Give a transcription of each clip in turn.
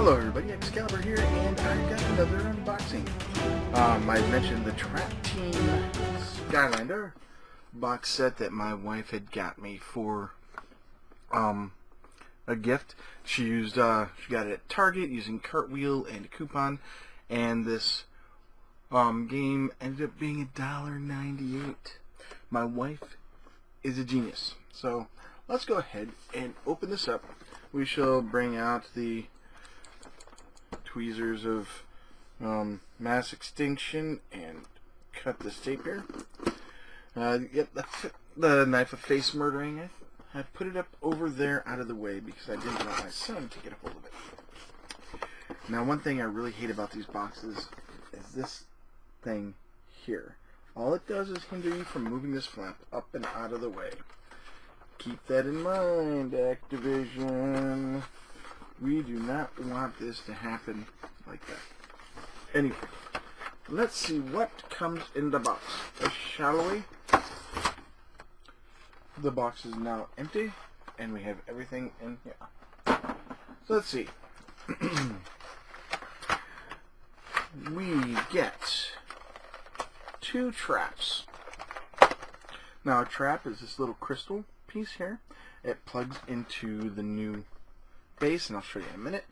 Hello everybody, Exalibur here, and I've got another unboxing. I mentioned the TrapTeam Skylander box set that my wife had got me for a gift. She got it at Target using Cartwheel and a coupon, and this game ended up being $1.98. My wife is a genius. So let's go ahead and open this up. We shall bring out the tweezers of mass extinction and cut this tape here. Yep, the knife of face murdering. I put it up over there out of the way because I didn't want my son to get a hold of it. Now, one thing I really hate about these boxes is this thing here. All it does is hinder you from moving this flap up and out of the way. Keep that in mind, Activision. We do not want this to happen like that. Anyway, let's see what comes in the box, shall we? The box is now empty, and we have everything in here. So let's see. We get 2 traps. Now, a trap is this little crystal piece here. It plugs into the new base, and I'll show you in a minute.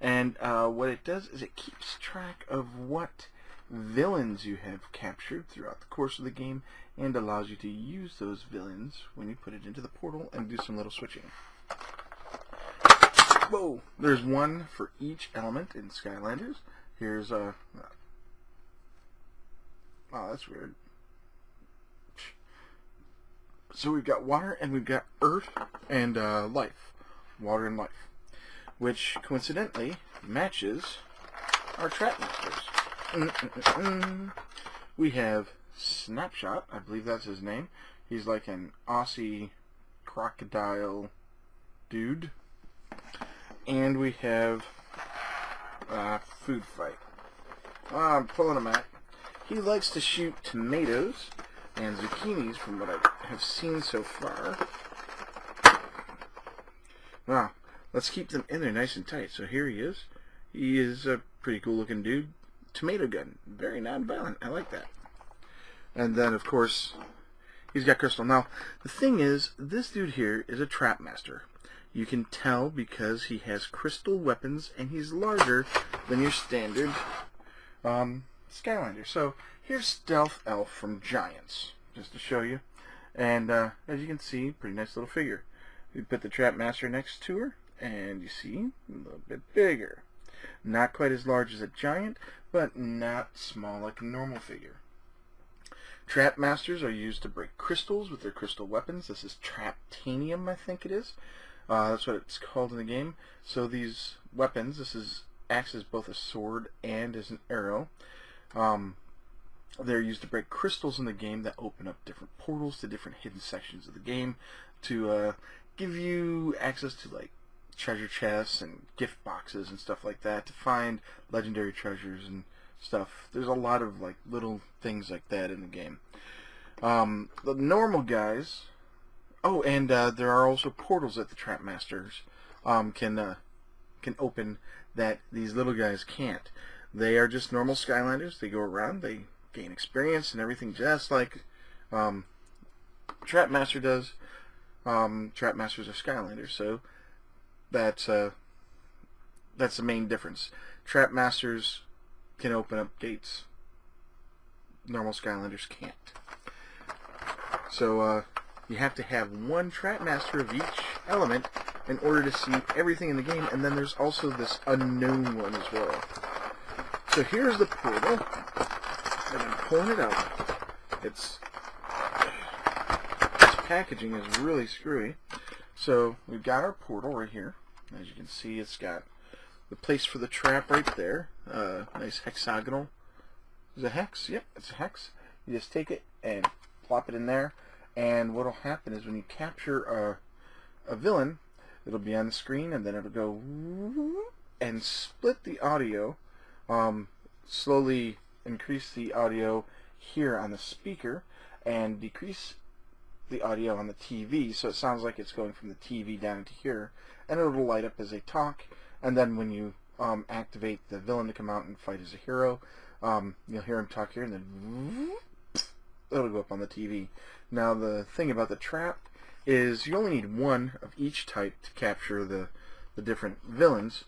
And what it does is it keeps track of what villains you have captured throughout the course of the game, and allows you to use those villains when you put it into the portal and do some little switching. Whoa! There's one for each element in Skylanders. Here's a... oh, that's weird. So we've got water, and we've got earth, and life. Water and life. Which, coincidentally, matches our Trap Masters. We have Snapshot, I believe that's his name. He's like an Aussie crocodile dude. And we have Food Fight. I'm pulling him out. He likes to shoot tomatoes and zucchinis from what I have seen so far. Wow. Let's keep them in there nice and tight. So here he is. He is a pretty cool looking dude. Tomato gun. Very non-violent. I like that. And then, of course, he's got crystal. Now, the thing is, this dude here is a trap master. You can tell because he has crystal weapons, and he's larger than your standard Skylander. So here's Stealth Elf from Giants, just to show you. And as you can see, pretty nice little figure. We put the Trap Master next to her, and you see, a little bit bigger. Not quite as large as a giant, but not small like a normal figure. Trap Masters are used to break crystals with their crystal weapons. This is TrapTeam, I think it is. That's what it's called in the game. So these weapons, acts as both a sword and as an arrow. They're used to break crystals in the game that open up different portals to different hidden sections of the game to give you access to like treasure chests and gift boxes and stuff like that to find legendary treasures and stuff. There's a lot of like little things like that in the game. The normal guys... oh, and there are also portals that the Trap Masters can open that these little guys can't. They are just normal Skylanders. They go around, they gain experience and everything just like Trap Master does. Trap Masters are Skylanders, so that's the main difference. Trap Masters can open up gates. Normal Skylanders can't. So you have to have one Trap Master of each element in order to see everything in the game, and then there's also this unknown one as well. So here's the portal, and I'm pulling it out. This packaging is really screwy. So we've got our portal right here. As you can see, it's got the place for the trap right there. Nice hexagonal. Is it a hex? Yep, it's a hex. You just take it and plop it in there, and what will happen is when you capture a villain, it'll be on the screen, and then it'll go and split the audio, slowly increase the audio here on the speaker, and decrease the audio on the TV, so it sounds like it's going from the TV down to here, and it'll light up as they talk, and then when you activate the villain to come out and fight as a hero. You'll hear him talk here, and then it'll go up on the TV. Now, the thing about the trap is you only need one of each type to capture the different villains.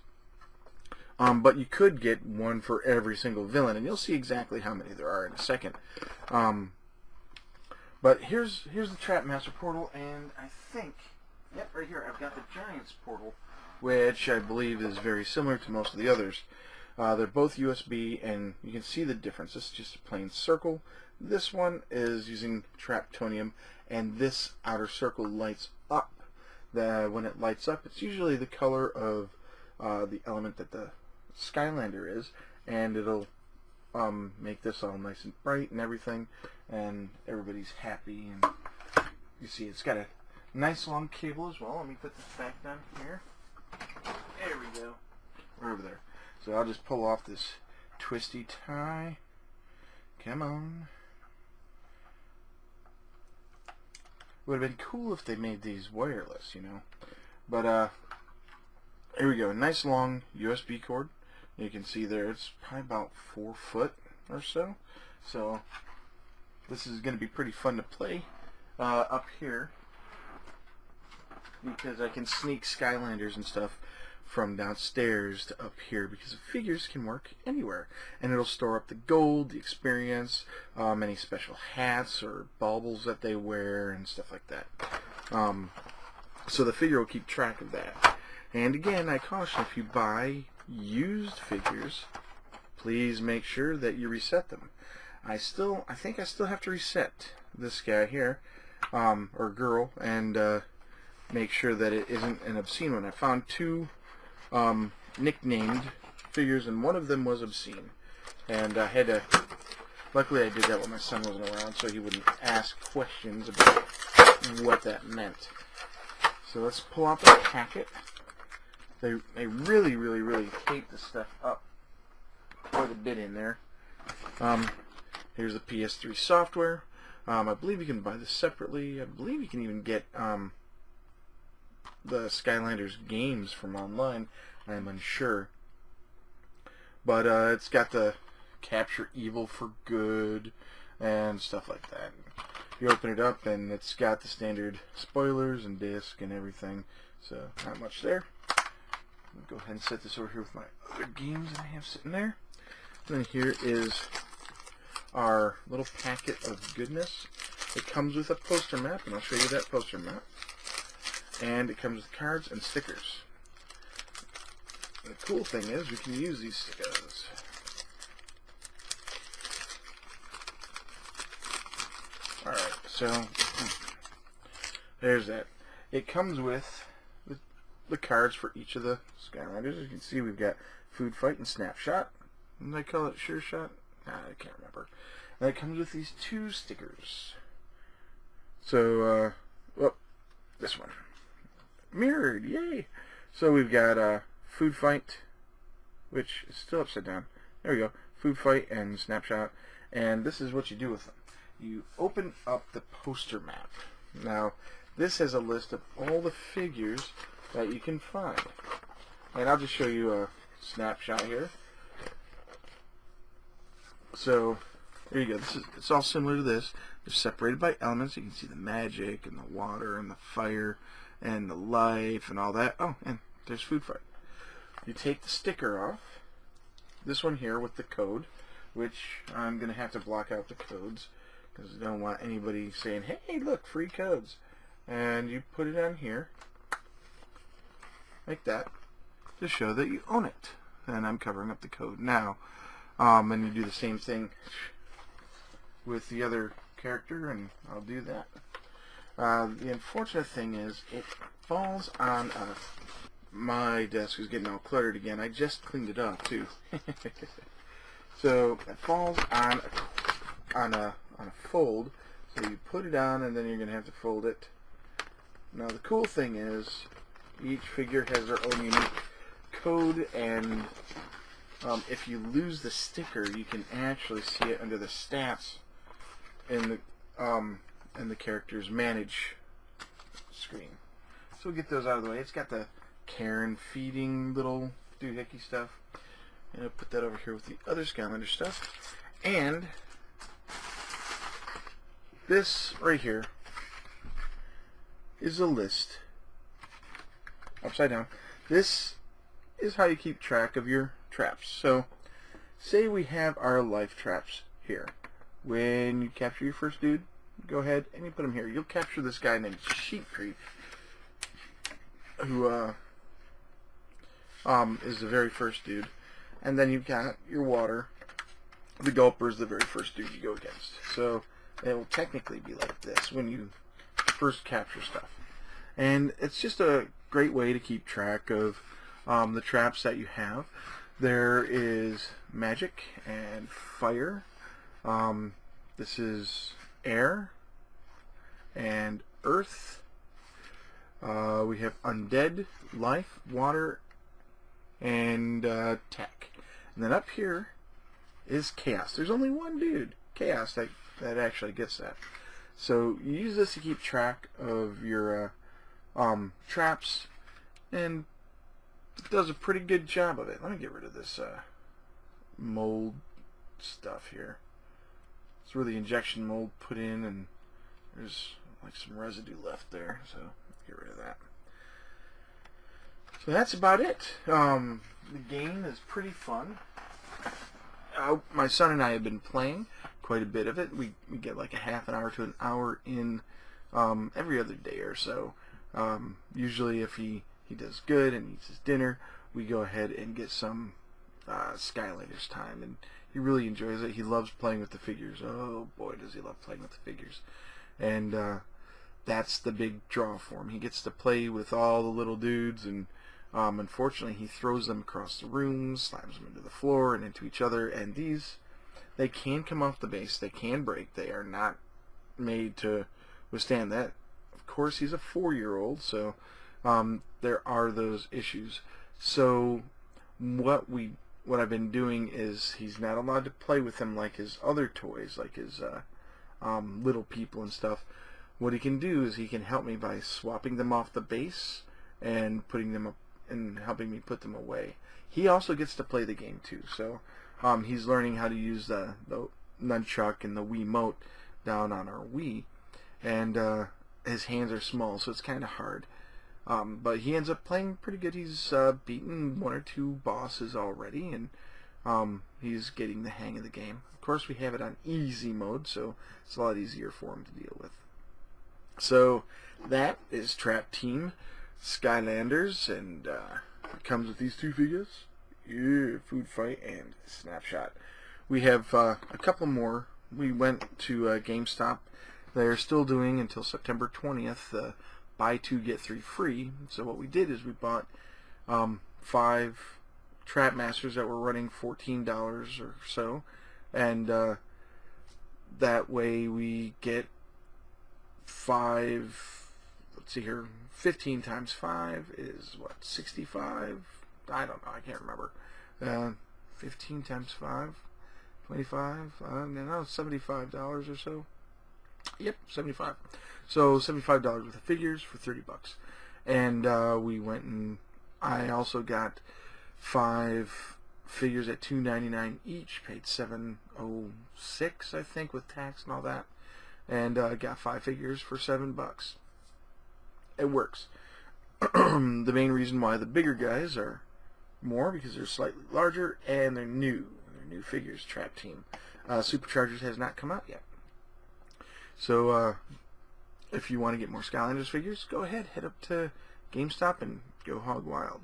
But you could get one for every single villain, and you'll see exactly how many there are in a second. But here's the Trap Master portal, and I think, yep, right here, I've got the Giants portal, which I believe is very similar to most of the others. They're both USB, and you can see the difference. This is just a plain circle. This one is using TrapTeam, and this outer circle lights up. When it lights up, it's usually the color of the element that the Skylander is, and it'll make this all nice and bright and everything, and everybody's happy. And you see it's got a nice long cable as well. Let me put this back down here. There we go. We're over there. So I'll just pull off this twisty tie. Come on. Would have been cool if they made these wireless, you know. But here we go. A nice long USB cord. You can see there it's probably about 4 foot or so. So this is going to be pretty fun to play up here, because I can sneak Skylanders and stuff from downstairs to up here, because the figures can work anywhere, and it'll store up the gold, the experience, any special hats or baubles that they wear and stuff like that. So the figure will keep track of that. And again, I caution, if you buy used figures, please make sure that you reset them. I think I still have to reset this guy here, or girl, and make sure that it isn't an obscene one. I found 2 nicknamed figures, and one of them was obscene, and I had to, luckily I did that when my son wasn't around, so he wouldn't ask questions about what that meant. So let's pull out the packet. They really, really, really tape this stuff up quite a bit in there. Here's the PS3 software. I believe you can buy this separately. I believe you can even get the Skylanders games from online. I am unsure. But it's got the Capture Evil for Good and stuff like that. You open it up, and it's got the standard spoilers and disc and everything. So not much there. Go ahead and set this over here with my other games that I have sitting there. And then here is our little packet of goodness. It comes with a poster map, and I'll show you that poster map. And it comes with cards and stickers. And the cool thing is we can use these stickers. Alright, so there's that. It comes with the cards for each of the Skylanders. As you can see, we've got Food Fight and Snapshot. Didn't I call it Sure Shot? I can't remember. And it comes with these 2 stickers. So, well, this one. Mirrored, yay! So we've got Food Fight, which is still upside down. There we go. Food Fight and Snapshot. And this is what you do with them. You open up the poster map. Now, this has a list of all the figures that you can find. And I'll just show you a snapshot here. So there you go. It's all similar to this. They're separated by elements. You can see the magic and the water and the fire and the life and all that. Oh, and there's Food Fight. You take the sticker off. This one here with the code, which I'm going to have to block out the codes because I don't want anybody saying, hey, look, free codes. And you put it on here like that to show that you own it. And I'm covering up the code now. And you do the same thing with the other character, and I'll do that. The unfortunate thing is it falls on my desk is getting all cluttered again. I just cleaned it up too. So it falls on a fold. So you put it on, and then you're gonna have to fold it. Now the cool thing is each figure has their own unique code, and if you lose the sticker, you can actually see it under the stats in the character's manage screen. So we'll get those out of the way. It's got the care and feeding little doohickey stuff. And I'll put that over here with the other Skylander stuff. And this right here is a list. Upside down. This is how you keep track of your traps. So, say we have our life traps here. When you capture your first dude, go ahead and you put him here. You'll capture this guy named Sheep Creek, who is the very first dude. And then you've got your water. The Gulper is the very first dude you go against. So it will technically be like this when you first capture stuff. And it's just a great way to keep track of the traps that you have. There is magic and fire. This is air and earth. We have undead, life, water, and tech. And then up here is chaos. There's only one dude, chaos, that actually gets that. So you use this to keep track of your traps, and it does a pretty good job of it. Let me get rid of this mold stuff here. It's where the injection mold put in, and there's like some residue left there, so get rid of that. So that's about it. The game is pretty fun. My son and I have been playing quite a bit of it. We get like a half an hour to an hour in every other day or so. Usually if he does good and eats his dinner, we go ahead and get some Skylanders time, and he really enjoys it. He loves playing with the figures. Oh boy, does he love playing with the figures. And that's the big draw for him. He gets to play with all the little dudes, and unfortunately he throws them across the room, slams them into the floor and into each other, and they can come off the base, they can break, they are not made to withstand that. Of course, he's a 4-year-old, so there are those issues. So what I've been doing is he's not allowed to play with them like his other toys, like his little people and stuff. What he can do is he can help me by swapping them off the base and putting them up and helping me put them away. He also gets to play the game too, so he's learning how to use the nunchuck and the Wiimote down on our Wii, and his hands are small, so it's kind of hard. But he ends up playing pretty good. He's beaten 1 or 2 bosses already, and he's getting the hang of the game. Of course, we have it on easy mode, so it's a lot easier for him to deal with. So that is TrapTeam Skylanders, and it comes with these 2 figures. Yeah, Food Fight and Snapshot. We have a couple more. We went to GameStop. They're still doing until September 20th. Buy 2 get 3 free. So what we did is we bought 5 Trap Masters that were running $14 or so, and that way we get 5. Let's see here. 15 times 5 is what, 65? I don't know. I can't remember. 15 times 5, 25. No, $75 or so. Yep, 75. So $75 worth of figures for 30 bucks. And we went and I also got 5 figures at $2.99 each. Paid $7.06, I think, with tax and all that. And got 5 figures for $7. It works. The main reason why the bigger guys are more because they're slightly larger and they're new. They're new figures. TrapTeam. Superchargers has not come out yet. So if you want to get more Skylanders figures, go ahead, head up to GameStop and go hog wild.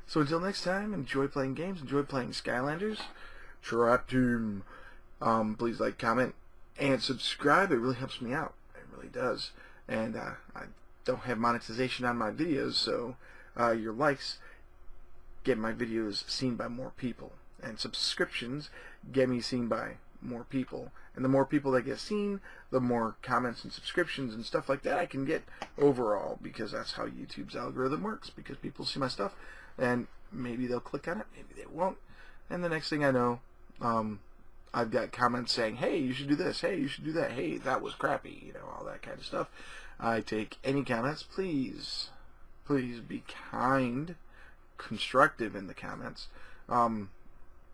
So until next time, enjoy playing games, enjoy playing Skylanders. TrapTeam. Please like, comment, and subscribe. It really helps me out. It really does. And I don't have monetization on my videos, so your likes get my videos seen by more people, and subscriptions get me seen by more people, and the more people that get seen, the more comments and subscriptions and stuff like that I can get overall, because that's how YouTube's algorithm works, because people see my stuff and maybe they'll click on it, maybe they won't, and the next thing I know, I've got comments saying, hey, you should do this, hey, you should do that, hey, that was crappy, you know, all that kind of stuff. I take any comments. Please be kind, constructive in the comments,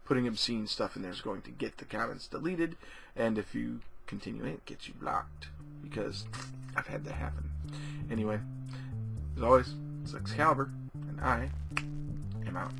putting obscene stuff in there is going to get the comments deleted, and if you continue it gets you blocked, because I've had that happen. Anyway, as always, it's Excalibur, and I am out.